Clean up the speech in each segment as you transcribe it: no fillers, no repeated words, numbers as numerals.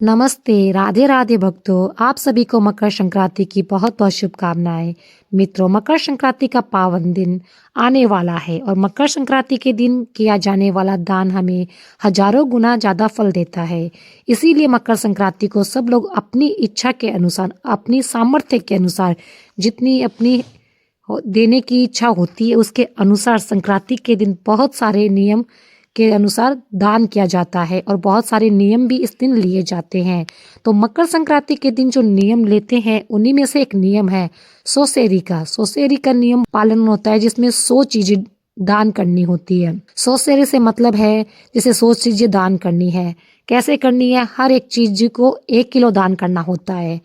नमस्ते, राधे राधे भक्तों। आप सभी को मकर संक्रांति की बहुत बहुत शुभकामनाएं। मित्रों, मकर संक्रांति का पावन दिन आने वाला है और मकर संक्रांति के दिन किया जाने वाला दान हमें हजारों गुना ज़्यादा फल देता है। इसीलिए मकर संक्रांति को सब लोग अपनी इच्छा के अनुसार, अपनी सामर्थ्य के अनुसार, जितनी अपनी देने की इच्छा होती है उसके अनुसार संक्रांति के दिन बहुत सारे नियम के अनुसार दान किया जाता है और बहुत सारे नियम भी इस दिन लिए जाते हैं। तो मकर संक्रांति के दिन जो नियम लेते हैं उन्हीं में से एक नियम है सौसेरी का। सौसेरी का नियम पालन होता है जिसमें 100 चीजें दान करनी होती है। सौसेरी से मतलब है जैसे 100 चीजें दान करनी है। कैसे करनी है? हर एक चीज को 1 किलो दान करना होता है।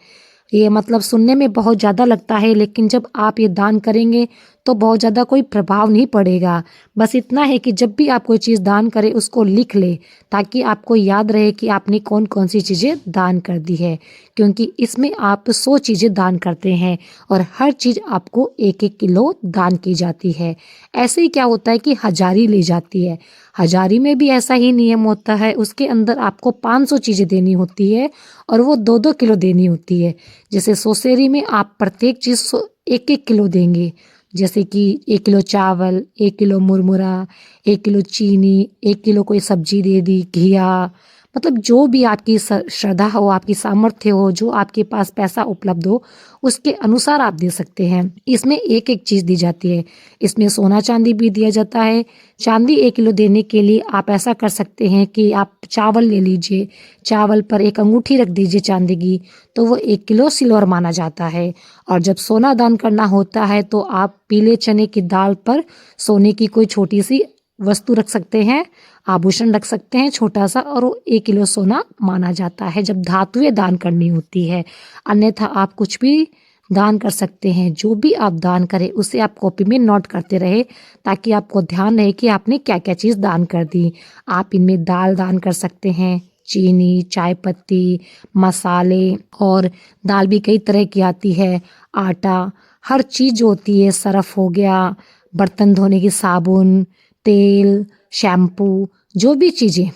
ये मतलब सुनने में बहुत ज़्यादा लगता है, लेकिन जब आप ये दान करेंगे तो बहुत ज़्यादा कोई प्रभाव नहीं पड़ेगा। बस इतना है कि जब भी आप कोई चीज़ दान करें उसको लिख ले, ताकि आपको याद रहे कि आपने कौन कौन सी चीज़ें दान कर दी है। क्योंकि इसमें आप 100 चीज़ें दान करते हैं और हर चीज़ आपको 1-1 किलो दान की जाती है। ऐसे ही क्या होता है कि हजारी ली जाती है। हजारी में भी ऐसा ही नियम होता है। उसके अंदर आपको 500 चीज़ें देनी होती है और वो 2-2 किलो देनी होती है। जैसे सौसेरी में आप प्रत्येक चीज़ 1-1 किलो देंगे। जैसे कि 1 किलो चावल, 1 किलो मुरमुरा, 1 किलो चीनी, 1 किलो कोई सब्जी दे दी, घिया, मतलब जो भी आपकी श्रद्धा हो, आपकी सामर्थ्य हो, जो आपके पास पैसा उपलब्ध हो, उसके अनुसार आप दे सकते हैं। इसमें एक एक चीज़ दी जाती है। इसमें सोना चांदी भी दिया जाता है। चांदी 1 किलो देने के लिए आप ऐसा कर सकते हैं कि आप चावल ले लीजिए, चावल पर एक अंगूठी रख दीजिए चांदी की, तो वो 1 किलो सिल्वर माना जाता है। और जब सोना दान करना होता है तो आप पीले चने की दाल पर सोने की कोई छोटी सी वस्तु रख सकते हैं, आभूषण रख सकते हैं छोटा सा, और वो 1 किलो सोना माना जाता है जब धातुएं दान करनी होती है। अन्यथा आप कुछ भी दान कर सकते हैं। जो भी आप दान करें उसे आप कॉपी में नोट करते रहे, ताकि आपको ध्यान रहे कि आपने क्या क्या चीज़ दान कर दी। आप इनमें दाल दान कर सकते हैं, चीनी, चाय पत्ती, मसाले, और दाल भी कई तरह की आती है, आटा, हर चीज़ जो होती है, सरफ हो गया, बर्तन धोने की साबुन, तेल, शैम्पू, जो भी चीज़ें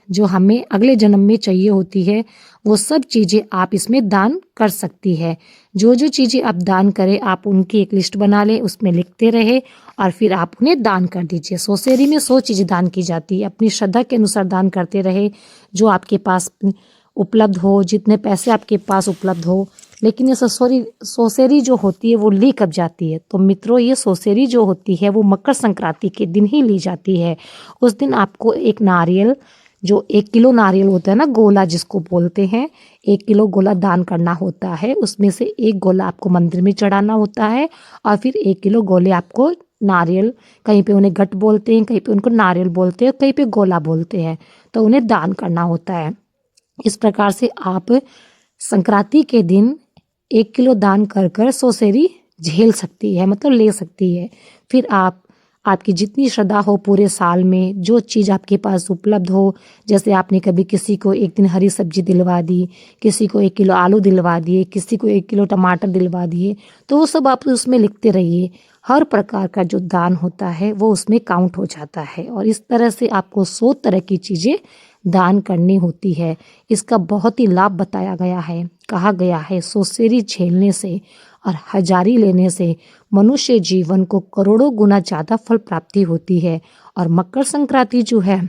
जो हमें अगले जन्म में चाहिए होती है वो सब चीज़ें आप इसमें दान कर सकती है। जो जो चीज़ें आप दान करें आप उनकी एक लिस्ट बना लें, उसमें लिखते रहे और फिर आप उन्हें दान कर दीजिए। सौसेरी में 100 चीज़ें दान की जाती है। अपनी श्रद्धा के अनुसार दान करते रहे, जो आपके पास उपलब्ध हो, जितने पैसे आपके पास उपलब्ध हो। लेकिन ये सौसेरी जो होती है वो ली कब जाती है? तो मित्रों, ये सौसेरी जो होती है वो मकर संक्रांति के दिन ही ली जाती है। उस दिन आपको एक नारियल, जो 1 किलो नारियल होता है ना, गोला जिसको बोलते हैं, 1 किलो गोला दान करना होता है। उसमें से एक गोला आपको मंदिर में चढ़ाना होता है और फिर 1 किलो गोले आपको नारियल, कहीं पे उन्हें गट बोलते हैं, कहीं पे उनको नारियल बोलते हैं, कहीं पे गोला बोलते हैं, तो उन्हें दान करना होता है। इस प्रकार से आप संक्रांति के दिन 1 किलो दान कर कर सौसेरी झेल सकती है, मतलब ले सकती है। फिर आप, आपकी जितनी श्रद्धा हो पूरे साल में, जो चीज़ आपके पास उपलब्ध हो, जैसे आपने कभी किसी को एक दिन हरी सब्जी दिलवा दी, किसी को 1 किलो आलू दिलवा दिए, किसी को 1 किलो टमाटर दिलवा दिए, तो वो सब आप उसमें लिखते रहिए। हर प्रकार का जो दान होता है वो उसमें काउंट हो जाता है और इस तरह से आपको 100 तरह की चीज़ें दान करनी होती है। इसका बहुत ही लाभ बताया गया है। कहा गया है सौसेरी झेलने से और हजारी लेने से मनुष्य जीवन को करोड़ों गुना ज़्यादा फल प्राप्ति होती है। और मकर संक्रांति जो है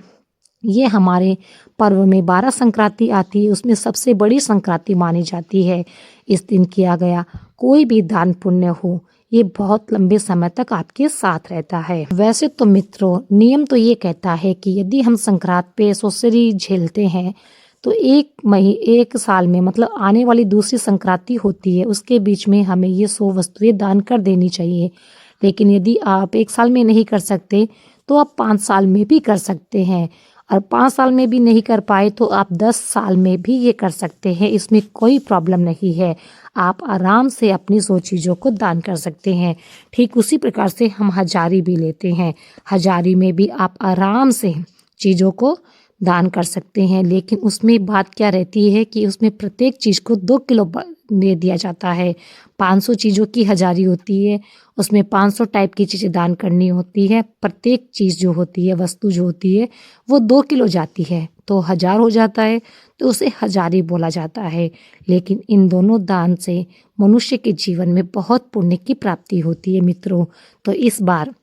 ये हमारे पर्व में 12 संक्रांति आती है, उसमें सबसे बड़ी संक्रांति मानी जाती है। इस दिन किया गया कोई भी दान पुण्य हो, ये बहुत लंबे समय तक आपके साथ रहता है। वैसे तो मित्रों, नियम तो ये कहता है कि यदि हम संक्रांत पे सौसेरी झेलते हैं तो 1 साल में, मतलब आने वाली दूसरी संक्रांति होती है, उसके बीच में हमें ये 100 वस्तुएं दान कर देनी चाहिए। लेकिन यदि आप 1 साल में नहीं कर सकते तो आप 5 साल में भी कर सकते हैं, और 5 साल में भी नहीं कर पाए तो आप 10 साल में भी ये कर सकते हैं। इसमें कोई प्रॉब्लम नहीं है। आप आराम से अपनी 100 चीज़ों को दान कर सकते हैं। ठीक उसी प्रकार से हम हजारी भी लेते हैं। हजारी में भी आप आराम से चीज़ों को दान कर सकते हैं, लेकिन उसमें बात क्या रहती है कि उसमें प्रत्येक चीज़ को 2 किलो दे दिया जाता है। 500 चीज़ों की हज़ारी होती है, उसमें 500 टाइप की चीज़ें दान करनी होती है। प्रत्येक चीज़ जो होती है, वस्तु जो होती है, वो 2 किलो जाती है तो 1000 हो जाता है, तो उसे हज़ारी बोला जाता है। लेकिन इन दोनों दान से मनुष्य के जीवन में बहुत पुण्य की प्राप्ति होती है मित्रों। तो इस बार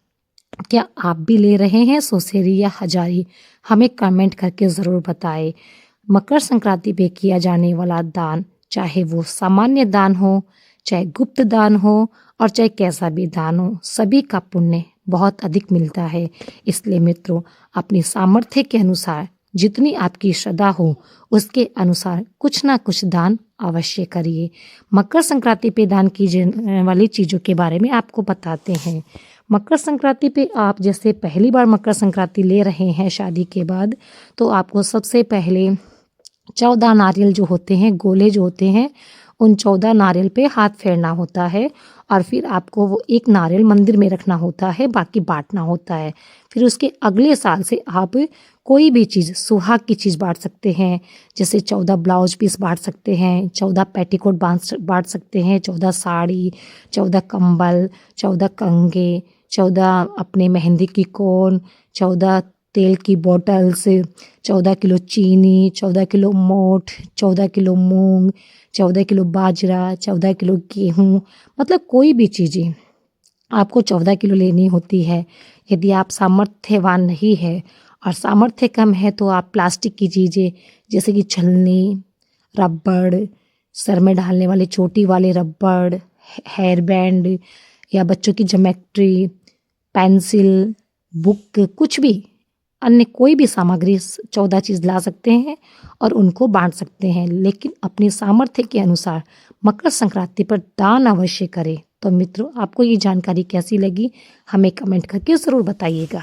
क्या आप भी ले रहे हैं सौसेरी या हज़ारी? हमें कमेंट करके ज़रूर बताएं। मकर संक्रांति पे किया जाने वाला दान, चाहे वो सामान्य दान हो, चाहे गुप्त दान हो और चाहे कैसा भी दान हो, सभी का पुण्य बहुत अधिक मिलता है। इसलिए मित्रों, अपनी सामर्थ्य के अनुसार जितनी आपकी श्रद्धा हो उसके अनुसार कुछ ना कुछ दान अवश्य करिए। मकर संक्रांति पे दान की जाने वाली चीज़ों के बारे में आपको बताते हैं। मकर संक्रांति पे आप जैसे पहली बार मकर संक्रांति ले रहे हैं शादी के बाद, तो आपको सबसे पहले 14 नारियल जो होते हैं, गोले जो होते हैं, उन 14 नारियल पे हाथ फेरना होता है और फिर आपको वो एक नारियल मंदिर में रखना होता है, बाकी बांटना होता है। फिर उसके अगले साल से आप कोई भी चीज़, सुहाग की चीज़ बांट सकते हैं। जैसे 14 ब्लाउज पीस बांट सकते हैं, 14 पेटीकोट बांट सकते हैं, 14 साड़ी, 14 कंबल, 14 कंघे, 14 अपने मेहंदी की कोन, 14 तेल की बॉटल्स, 14 किलो चीनी, 14 किलो मोठ, 14 किलो मूंग, 14 किलो बाजरा, 14 किलो गेहूँ, मतलब कोई भी चीज़ें आपको 14 किलो लेनी होती है। यदि आप सामर्थ्यवान नहीं है और सामर्थ्य कम है तो आप प्लास्टिक की चीज़ें जैसे कि छलनी, रबड़, सर में डालने वाले चोटी वाले रबड़, हेयर बैंड या बच्चों की ज्योमेट्री, पेंसिल, बुक, कुछ भी अन्य कोई भी सामग्री 14 चीज़ ला सकते हैं और उनको बांट सकते हैं। लेकिन अपनी सामर्थ्य के अनुसार मकर संक्रांति पर दान अवश्य करें। तो मित्रों, आपको ये जानकारी कैसी लगी हमें कमेंट करके ज़रूर बताइएगा।